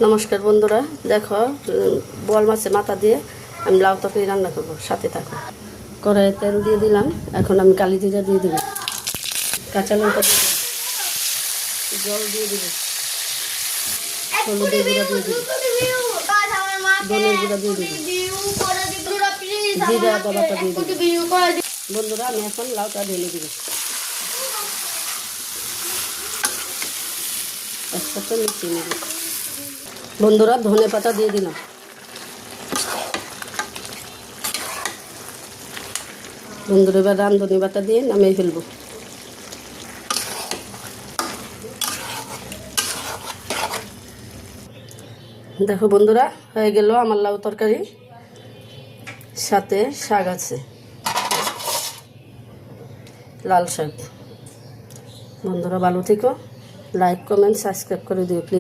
নমস্কার বন্ধুরা, দেখো বোয়াল মাছের মাথা দিয়ে আমি লাউ তরকারি রান্না করবো, সাথে থাকো। কড়াইয়ে তেল দিয়ে দিলাম, এখন আমি কালি জিরা দিয়ে দেবো, কাঁচা লঙ্কা দিয়ে দেবো, জল দিয়ে দেবো, হলুদের গুঁড়া দিয়ে দেবো, ধনের গুঁড়া দিয়ে দেবো, জিরা আদা বাটা দিয়ে দেবো। বন্ধুরা আমি এখন লাউটা ঢেলে দেবো, একসাথে মিশিয়ে নেব। বন্ধুরা ধনে পাতা দিয়ে দিলাম, বন্ধুরা এবার রাঁধুনি পাতা দিয়ে নামিয়ে ফেলবো। দেখো বন্ধুরা, হয়ে গেল আমার লাউ তরকারি, সাথে শাক আছে, লাল শাক। বন্ধুরা ভালো থেকো, লাইক কমেন্ট সাবস্ক্রাইব করে দিও প্লিজ।